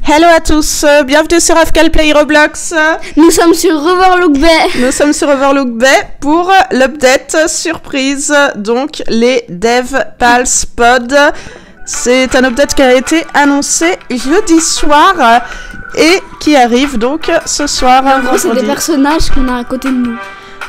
Hello à tous, bienvenue sur Afcal Play Roblox. Nous sommes sur Overlook Bay. Nous sommes sur Overlook Bay pour l'update surprise, donc les Dev Pals Pod. C'est un update qui a été annoncé jeudi soir et qui arrive donc ce soir. En gros, c'est des personnages qu'on a à côté de nous.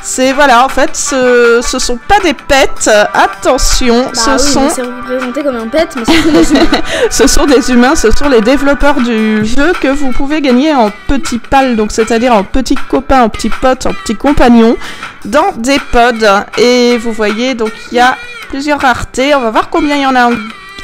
C'est voilà, en fait, ce sont pas des pets, attention, C'est représenté comme un pet, mais c'est des humains. Ce sont des humains, ce sont les développeurs du jeu que vous pouvez gagner en petits pals, donc c'est-à-dire en petits copains, en petits potes, en petits compagnons, dans des pods. Et vous voyez, donc il y a plusieurs raretés. On va voir combien il y en a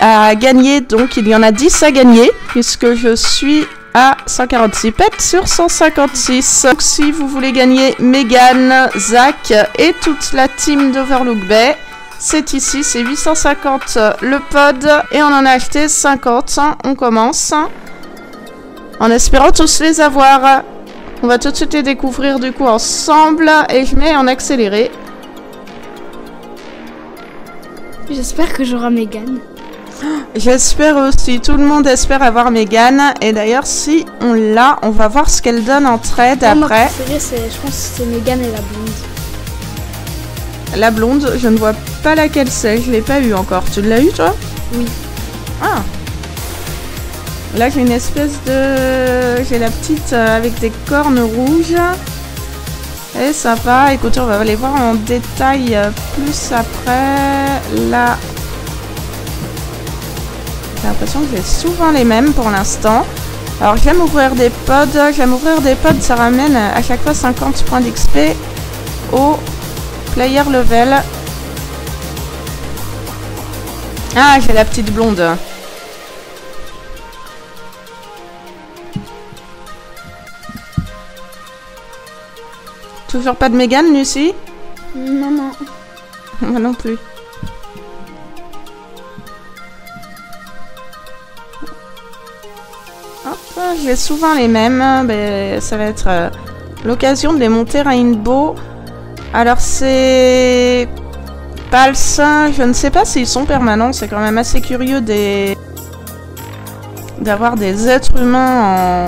à gagner. Donc il y en a 10 à gagner, puisque je suis à 146 pets sur 156. Donc si vous voulez gagner Megan, Zach et toute la team d'Overlook Bay, c'est ici, c'est 850 le pod et on en a acheté 50. On commence en espérant tous les avoir. On va tout de suite les découvrir du coup ensemble et je mets en accéléré. J'espère que j'aurai Megan. J'espère aussi, tout le monde espère avoir Megan. Et d'ailleurs, si on l'a, on va voir ce qu'elle donne en trade après. Ma préférée, je pense que c'est Megan et la blonde. La blonde, je ne vois pas laquelle c'est, je l'ai pas eu encore. Tu l'as eu toi? Oui. Ah. Là, j'ai une espèce de... J'ai la petite avec des cornes rouges. Elle est sympa. Écoutez, on va aller voir en détail plus après. Là... J'ai l'impression que j'ai souvent les mêmes pour l'instant. Alors j'aime ouvrir des pods, ça ramène à chaque fois 50 points d'XP au player level. Ah, j'ai la petite blonde. Toujours pas de Megan, Lucie? Non, non. Moi non plus. Hop, j'ai souvent les mêmes, mais ça va être l'occasion de les monter Rainbow. Alors c'est... Pals, je ne sais pas s'ils sont permanents, c'est quand même assez curieux d'avoir des êtres humains en...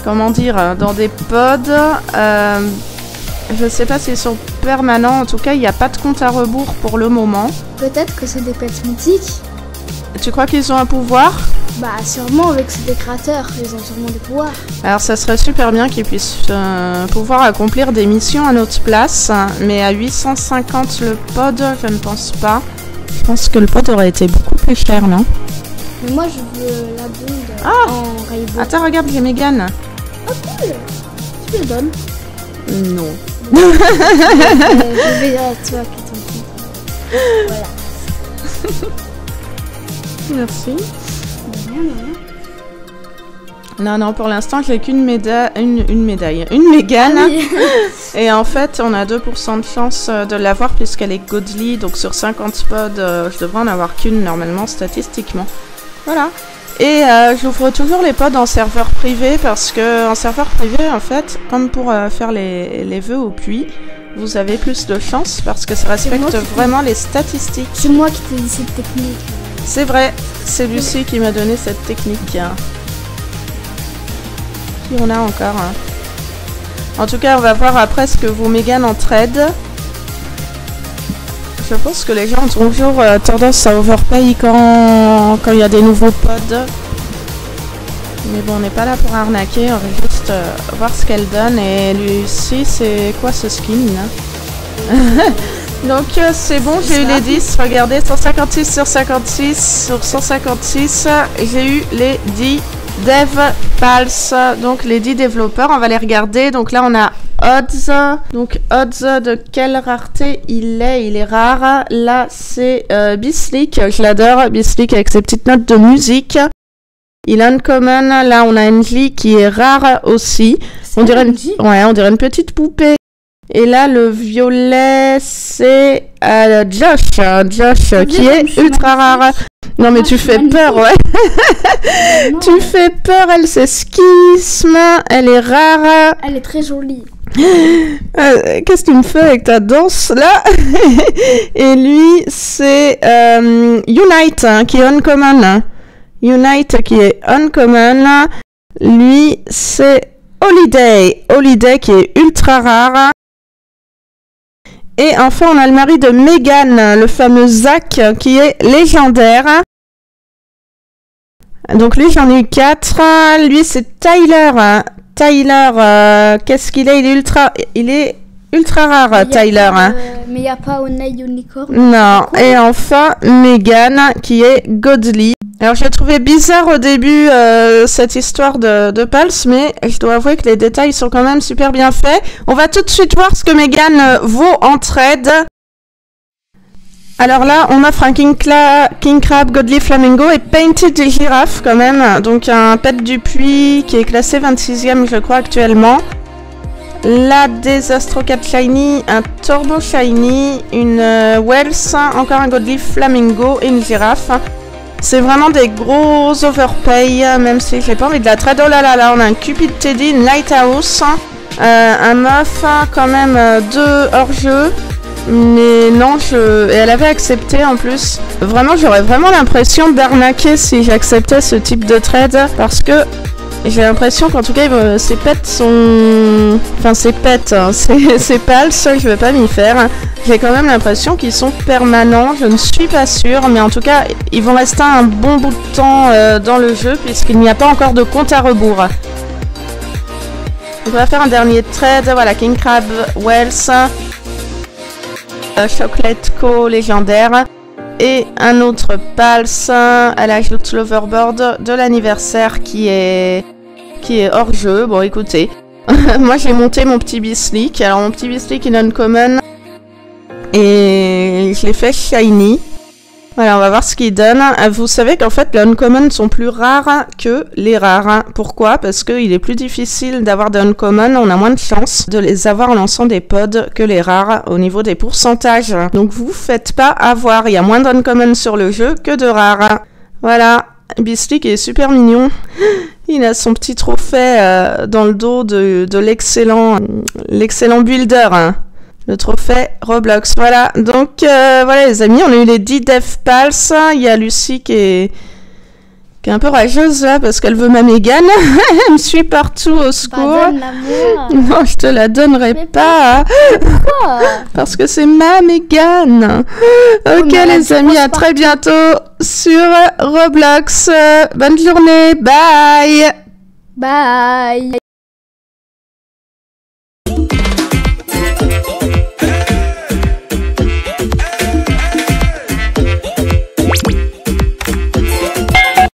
Comment dire, dans des pods. Je ne sais pas s'ils sont permanents, en tout cas il n'y a pas de compte à rebours pour le moment. Peut-être que c'est des pets mythiques. Tu crois qu'ils ont un pouvoir ? Bah sûrement, avec ces créateurs, ils ont sûrement des pouvoirs. Alors ça serait super bien qu'ils puissent pouvoir accomplir des missions à notre place, mais à 850 le pod, je ne pense pas. Je pense que le pod aurait été beaucoup plus cher, non? Mais moi je veux la blonde en rainbow. Attends, regarde, j'ai Megan. Oh cool. Tu me le donnes? Non. Je vais à toi qui t'en prie. Voilà. Merci. Non, pour l'instant, j'ai qu'une médaille, une Megan. Ah oui. Et en fait, on a 2% de chance de l'avoir puisqu'elle est godly. Donc sur 50 pods, je devrais en avoir qu'une normalement, statistiquement. Voilà. Et j'ouvre toujours les pods en serveur privé parce que en serveur privé, en fait, comme pour faire les vœux au puits, vous avez plus de chance parce que ça respecte vraiment les statistiques. C'est moi qui t'ai dit cette technique. C'est vrai, c'est Lucie qui m'a donné cette technique. Qui on a encore. En tout cas, on va voir après ce que vaut Megan en trade. Je pense que les gens ont toujours tendance à overpay quand il y a des nouveaux pods. Mais bon, on n'est pas là pour arnaquer, on va juste voir ce qu'elle donne. Et Lucie, c'est quoi ce skin Donc c'est bon, j'ai eu les 10, regardez, 156 sur 56, sur 156, j'ai eu les 10 Dev Pals, donc les 10 développeurs, on va les regarder. Donc là on a Odds, donc Odds de quelle rareté il est rare. Là c'est Bislick, je l'adore, Bislick avec ses petites notes de musique. Il est uncommon, là on a Engie qui est rare aussi, on dirait une petite poupée. Et là, le violet, c'est Josh, qui est ultra rare. Non, mais tu fais peur, ouais. Tu fais peur, elle, c'est Schism, elle est rare. Elle est très jolie. Qu'est-ce que tu me fais avec ta danse, là? Et lui, c'est Unite, qui est uncommon. Unite qui est uncommon. Lui, c'est Holiday. Holiday qui est ultra rare. Et enfin, on a le mari de Megan, le fameux Zach, qui est légendaire. Donc lui, j'en ai eu 4. Lui, c'est Tyler. Tyler, qu'est-ce qu'il est? Il est ultra rare, Tyler. Mais il n'y a pas Onai Unicorn. Non. Et enfin, Megan, qui est Godly. Alors, j'ai trouvé bizarre au début cette histoire de Pulse, mais je dois avouer que les détails sont quand même super bien faits. On va tout de suite voir ce que Megan vaut en trade. Alors là, on offre un King Crab, Godly Flamingo et Painted Giraffe quand même. Donc un pet du puits qui est classé 26e, je crois, actuellement. La des Astrocat Shiny, un Turbo Shiny, une Wells, encore un Godly Flamingo et une girafe. C'est vraiment des gros overpay, même si j'ai pas envie de la trade. Oh là là là, on a un Cupid Teddy, une Lighthouse, un Muff, quand même 2 hors-jeu. Mais non, et elle avait accepté en plus. Vraiment, j'aurais vraiment l'impression d'arnaquer si j'acceptais ce type de trade. Parce que j'ai l'impression qu'en tout cas, ces pets sont... Enfin, ces pets, hein, c'est pas le seul, je vais pas m'y faire. J'ai quand même l'impression qu'ils sont permanents, je ne suis pas sûre. Mais en tout cas, ils vont rester un bon bout de temps dans le jeu, puisqu'il n'y a pas encore de compte à rebours. Donc, on va faire un dernier trade. Voilà, King Crab, Wells... Chocolate Co légendaire et un autre Pulse. Elle ajoute l'overboard de l'anniversaire qui est hors jeu. Bon, écoutez, moi j'ai monté mon petit Bislick. Alors mon petit Bislick il est uncommon et je l'ai fait shiny. Voilà, on va voir ce qu'il donne. Vous savez qu'en fait, les uncommon sont plus rares que les rares. Pourquoi? Parce qu'il est plus difficile d'avoir des uncommon. On a moins de chances de les avoir en lançant des pods que les rares au niveau des pourcentages. Donc, vous faites pas avoir. Il y a moins d'uncommon sur le jeu que de rares. Voilà. Bislick est super mignon. Il a son petit trophée dans le dos de l'excellent builder. Le trophée Roblox. Voilà, donc voilà les amis, on a eu les 10 Dev Pulse. Il y a Lucie qui est un peu rageuse là parce qu'elle veut ma Megan. Elle me suit partout au secours. Bah, donne-la-moi. Non, je te la donnerai pas. Pourquoi? Parce que c'est ma Megan. Ok les amis, à très bientôt sur Roblox. Bonne journée, bye. Bye.